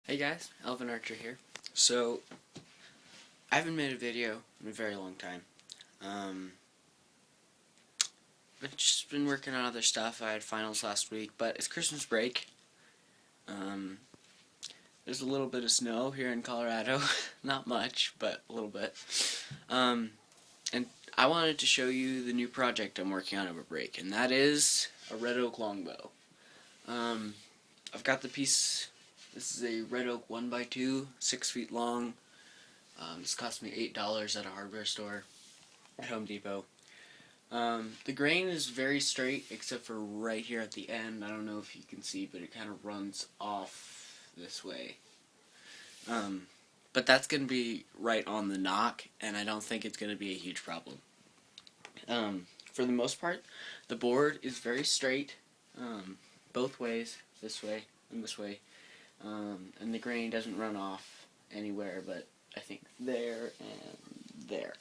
Hey guys, ElvenArcher here. So, I haven't made a video in a very long time. I've just been working on other stuff. I had finals last week, but it's Christmas break. There's a little bit of snow here in Colorado. Not much, but a little bit. And I wanted to show you the new project I'm working on over break, and that is a red oak longbow. I've got the piece. This is a red oak 1x2, 6 feet long. This cost me $8 at a hardware store at Home Depot. The grain is very straight except for right here at the end. I don't know if you can see, but it kind of runs off this way. But that's going to be right on the knock, and I don't think it's going to be a huge problem. For the most part, the board is very straight, both ways, this way and this way. And the grain doesn't run off anywhere but I think there and there.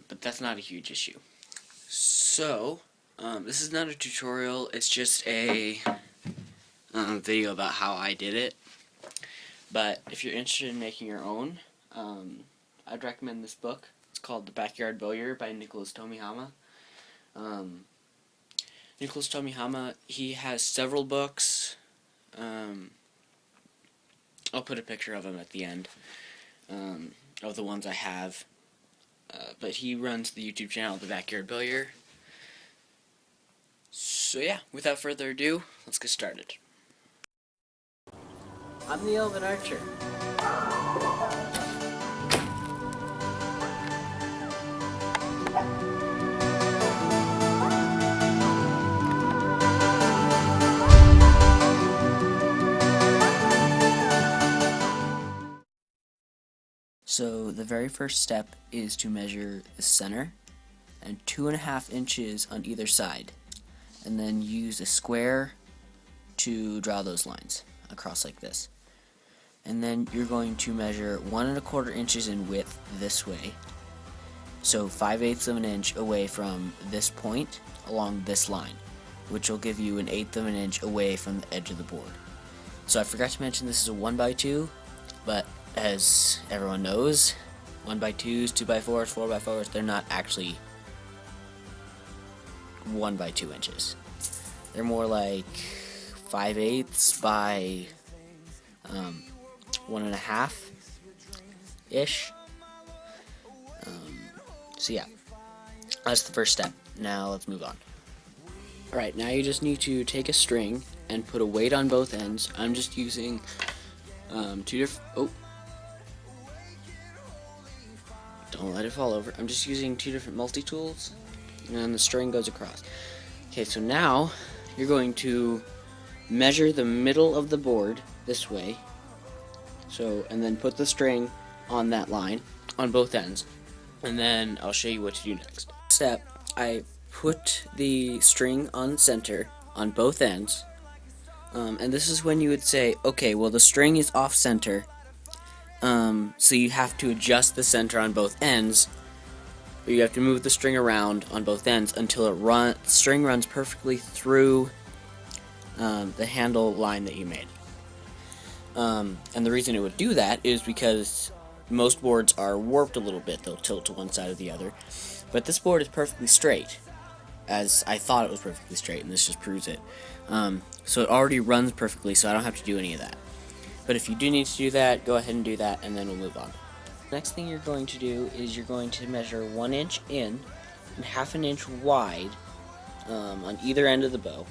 But that's not a huge issue. So, this is not a tutorial, it's just a video about how I did it. But if you're interested in making your own, I'd recommend this book. It's called The Backyard Bowyer by Nicholas Tomihama. Nicholas Tomihama, he has several books. I'll put a picture of him at the end of the ones I have. But he runs the YouTube channel The Backyard Bowyer. So yeah, without further ado, let's get started. I'm the ElvenArcher. So the very first step is to measure the center and 2.5 inches on either side, and then use a square to draw those lines across like this. And then you're going to measure 1.25 inches in width this way, so 5/8 of an inch away from this point along this line, which will give you 1/8 of an inch away from the edge of the board. So I forgot to mention this is a 1x2, but as everyone knows, 1x2s, 2x4s, 4x4s, they're not actually 1x2 inches. They're more like 5/8 by 1.5 ish. So yeah, that's the first step. Now let's move on. Alright, now you just need to take a string and put a weight on both ends. I'm just using don't let it fall over. I'm just using 2 different multi-tools, and the string goes across. Okay, so now you're going to measure the middle of the board this way. So, and then put the string on that line on both ends, and then I'll show you what to do next. Step, I put the string on center on both ends, and this is when you would say, okay, well the string is off center. So you have to adjust the center on both ends, but you have to move the string around on both ends until the string runs perfectly through the handle line that you made. And the reason it would do that is because most boards are warped a little bit. They'll tilt to one side or the other. But this board is perfectly straight, as I thought it was perfectly straight, and this just proves it. So it already runs perfectly, so I don't have to do any of that. But if you do need to do that, go ahead and do that, and then we'll move on. Next thing you're going to do is you're going to measure 1 inch in and 1/2 inch wide on either end of the bow.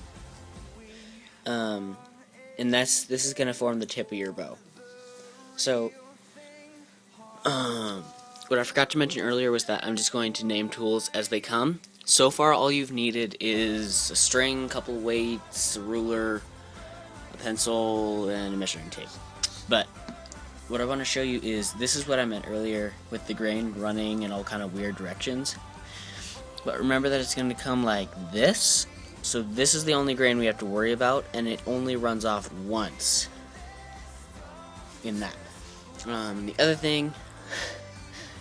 And this is going to form the tip of your bow. So, what I forgot to mention earlier was that I'm just going to name tools as they come. So far, all you've needed is a string, a couple weights, a ruler, a pencil, and a measuring tape. But what I want to show you is, this is what I meant earlier with the grain running in all kind of weird directions. But remember that it's going to come like this. So this is the only grain we have to worry about, and it only runs off once in that. The other thing,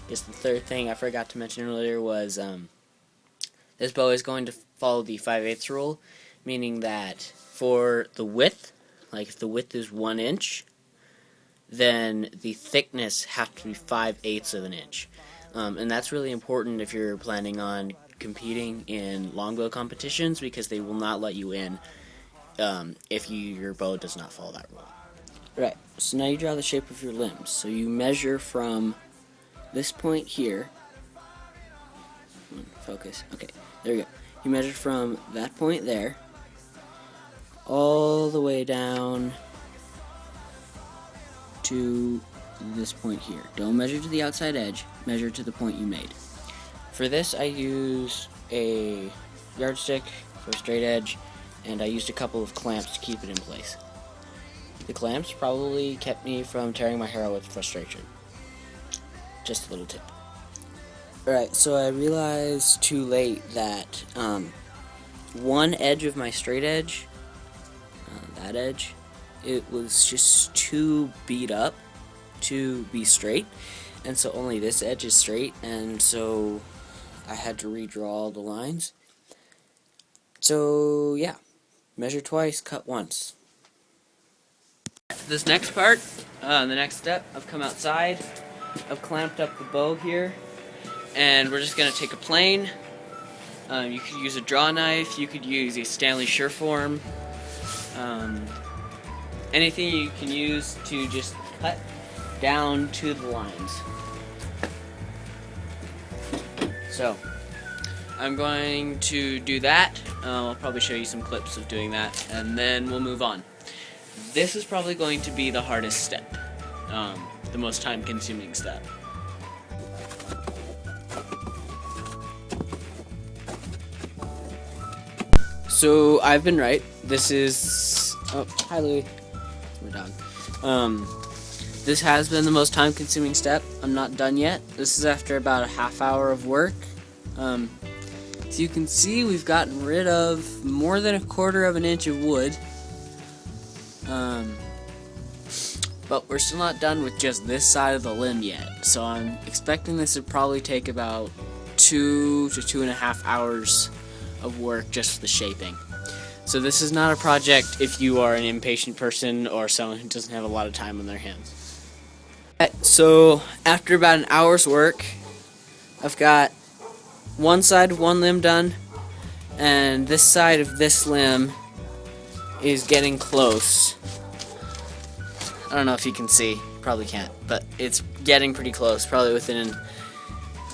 I guess the third thing I forgot to mention earlier was this bow is going to follow the 5/8 rule, meaning that for the width like if the width is 1 inch, then the thickness has to be 5/8 of an inch. And that's really important if you're planning on competing in longbow competitions, because they will not let you in if your bow does not follow that rule. Right, so now you draw the shape of your limbs. So you measure from this point here. Focus. Okay, there we go. You measure from that point there all the way down to this point here. Don't measure to the outside edge, measure to the point you made. For this I use a yardstick for a straight edge, and I used a couple of clamps to keep it in place. The clamps probably kept me from tearing my hair out with frustration. Just a little tip. Alright, so I realized too late that one edge of my straight edge, that edge, it was just too beat up to be straight, and so only this edge is straight, and so I had to redraw all the lines. So yeah, measure twice, cut once. This next part, the next step, I've come outside, I've clamped up the bow here, and we're just going to take a plane. You could use a draw knife, you could use a Stanley Sureform, anything you can use to just cut down to the lines. So, I'm going to do that. I'll probably show you some clips of doing that, and then we'll move on. This is probably going to be the hardest step, the most time-consuming step. So I've been right. This is... Oh, hi Louie. It's my dog. This has been the most time-consuming step. I'm not done yet. This is after about a half hour of work. So you can see we've gotten rid of more than 1/4 of an inch of wood. But we're still not done with just this side of the limb yet. So I'm expecting this to probably take about 2 to 2.5 hours of work just for the shaping. So this is not a project if you are an impatient person or someone who doesn't have a lot of time on their hands. So after about an hour's work, I've got one side of one limb done, and this side of this limb is getting close. I don't know if you can see, probably can't, but it's getting pretty close, probably within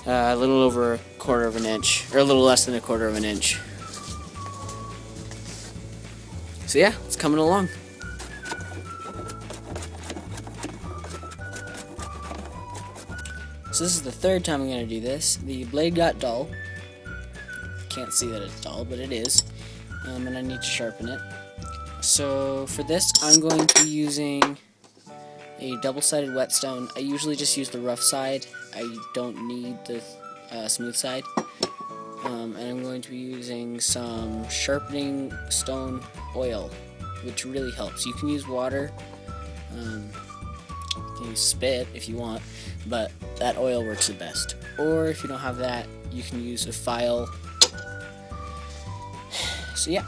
a little over 1/4 of an inch, or a little less than 1/4 of an inch. So yeah, it's coming along. So this is the 3rd time I'm going to do this. The blade got dull. Can't see that it's dull, but it is. And I need to sharpen it. So for this, I'm going to be using a double-sided whetstone. I usually just use the rough side. I don't need the smooth side. And I'm going to be using some sharpening stone oil, which really helps. You can use water, you can use spit if you want, but that oil works the best. Or if you don't have that, you can use a file. So yeah.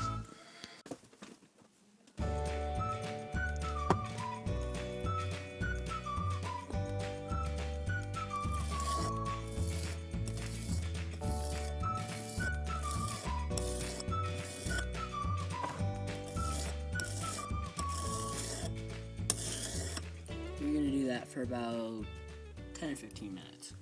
We're going to do that for about 10 or 15 minutes.